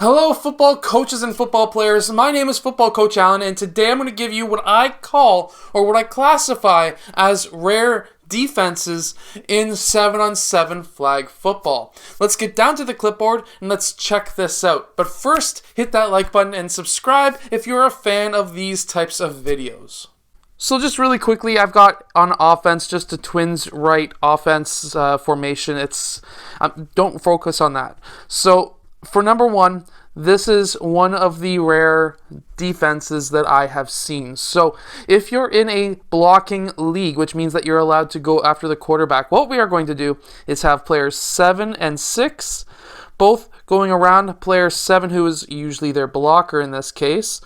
Hello, football coaches and football players. My name is Football Coach Allen, and today I'm going to give you what I call, or what I classify as rare defenses in 7-on-7 flag football. Let's get down to the clipboard and let's check this out. But first, hit that like button and subscribe if you're a fan of these types of videos. So just really quickly, I've got on offense just a twins right offense formation. Don't focus on that. So for number one, this is one of the rare defenses that I have seen. So if you're in a blocking league, which means that you're allowed to go after the quarterback, what we are going to do is have players 7 and 6, both going around player 7, who is usually their blocker in this case,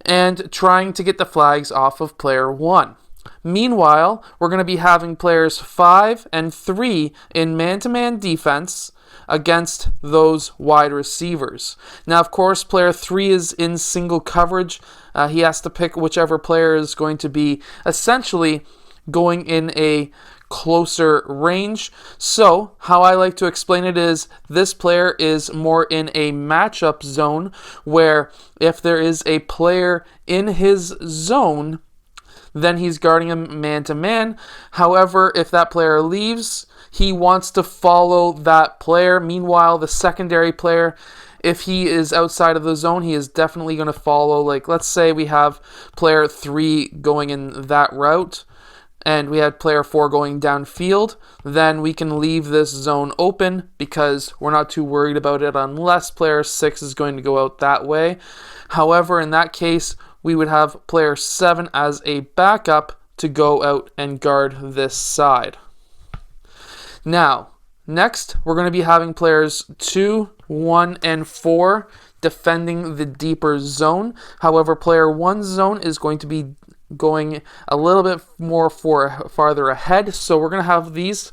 and trying to get the flags off of player 1. Meanwhile, we're going to be having players 5 and 3 in man-to-man defense against those wide receivers. Now, of course, player 3 is in single coverage. He has to pick whichever player is going to be essentially going in a closer range. So, how I like to explain it is this player is more in a matchup zone where if there is a player in his zone, then he's guarding him man-to-man. However, if that player leaves, he wants to follow that player. Meanwhile, the secondary player, if he is outside of the zone, he is definitely going to follow. Like, let's say we have player 3 going in that route, and we had player 4 going downfield, then we can leave this zone open because we're not too worried about it unless player 6 is going to go out that way. However, in that case, we would have player 7 as a backup to go out and guard this side. Now, next, we're going to be having players 2, 1, and 4 defending the deeper zone. However, player 1's zone is going to be going a little bit more farther ahead. So we're going to have these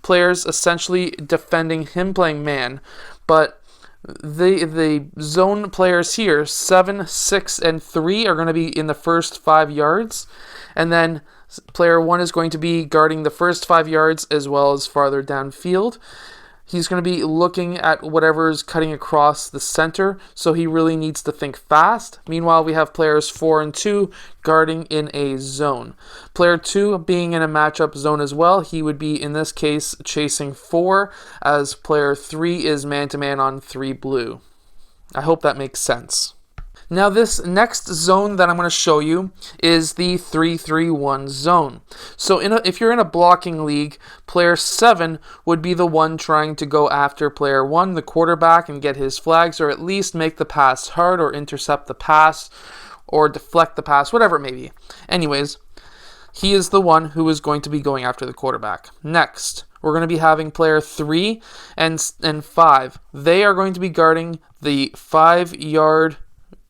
players essentially defending him playing man. But the zone players here, 7, 6, and 3, are going to be in the first 5 yards. And then player 1 is going to be guarding the first 5 yards as well as farther downfield. He's going to be looking at whatever is cutting across the center, so he really needs to think fast. Meanwhile, we have players 4 and 2 guarding in a zone. Player 2 being in a matchup zone as well, he would be, in this case, chasing 4, as player 3 is man-to-man on 3 blue. I hope that makes sense. Now, this next zone that I'm going to show you is the 3-3-1 zone. So if you're in a blocking league, player 7 would be the one trying to go after player 1, the quarterback, and get his flags, or at least make the pass hard, or intercept the pass, or deflect the pass, whatever it may be. Anyways, he is the one who is going to be going after the quarterback. Next, we're going to be having player 3 and 5. They are going to be guarding the 5-yard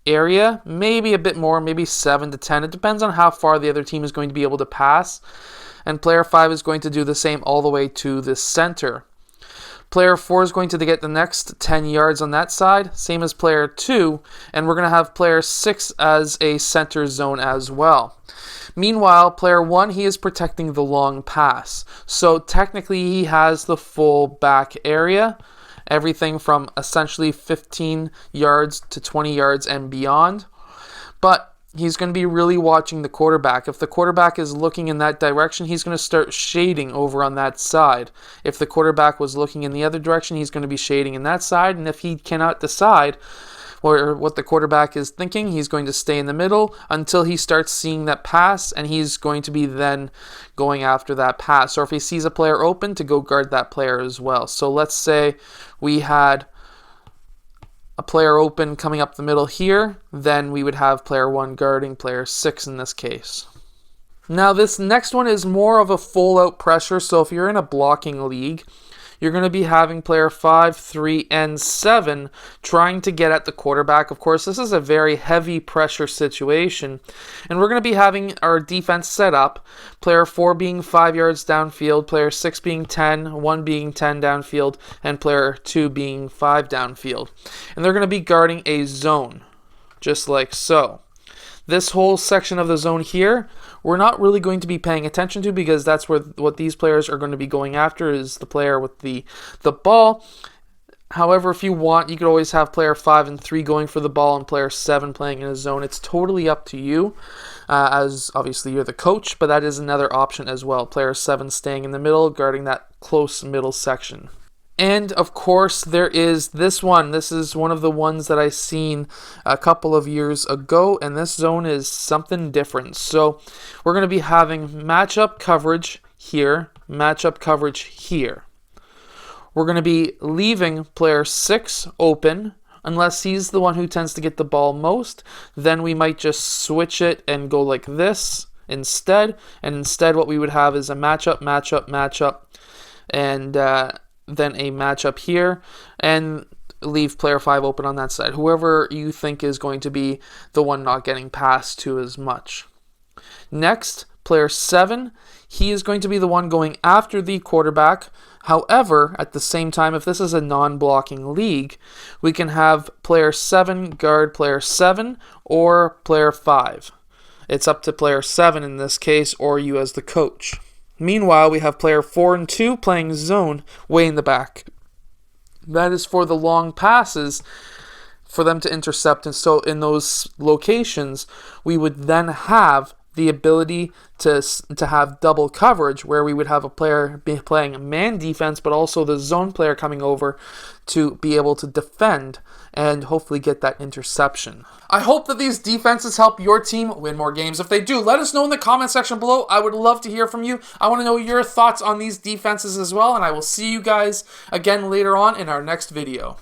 area, maybe a bit more, maybe 7 to 10. It depends on how far the other team is going to be able to pass. And player 5 is going to do the same all the way to the center. Player 4 is going to get the next 10 yards on that side, same as player 2, and we're going to have player 6 as a center zone as well. Meanwhile, player 1, he is protecting the long pass. So technically he has the full back area, everything from essentially 15 yards to 20 yards and beyond. But he's going to be really watching the quarterback. If the quarterback is looking in that direction, he's going to start shading over on that side. If the quarterback was looking in the other direction, he's going to be shading in that side. And if he cannot decide what the quarterback is thinking, he's going to stay in the middle until he starts seeing that pass, and he's going to be then going after that pass. Or if he sees a player open, to go guard that player as well. So let's say we had a player open coming up the middle here, then we would have player 1 guarding player 6 in this case. Now, this next one is more of a full-out pressure, so if you're in a blocking league, you're going to be having player 5, 3, and 7 trying to get at the quarterback. Of course, this is a very heavy pressure situation, and we're going to be having our defense set up. Player 4 being 5 yards downfield, player 6 being 10, 1 being 10 downfield, and player 2 being 5 downfield. And they're going to be guarding a zone, just like so. This whole section of the zone here, we're not really going to be paying attention to because that's what these players are going to be going after, is the player with the ball. However, if you want, you could always have player 5 and 3 going for the ball and player 7 playing in a zone. It's totally up to you, as obviously you're the coach, but that is another option as well. Player 7 staying in the middle, guarding that close middle section. And of course, there is this one. This is one of the ones that I seen a couple of years ago, and this zone is something different. So we're going to be having matchup coverage here, matchup coverage here. We're going to be leaving player 6 open unless he's the one who tends to get the ball most. Then we might just switch it and go like this instead. And instead what we would have is a matchup, and then a matchup here, and leave player 5 open on that side. Whoever you think is going to be the one not getting passed to as much. Next, player 7, he is going to be the one going after the quarterback. However, at the same time, if this is a non-blocking league, we can have player 7 guard player 7 or player 5. It's up to player 7 in this case, or you as the coach. Meanwhile, we have player 4 and 2 playing zone way in the back. That is for the long passes for them to intercept. And so in those locations, we would then have the ability to have double coverage, where we would have a player be playing man defense, but also the zone player coming over to be able to defend and hopefully get that interception. I hope that these defenses help your team win more games. If they do, let us know in the comment section below. I would love to hear from you. I want to know your thoughts on these defenses as well, and I will see you guys again later on in our next video.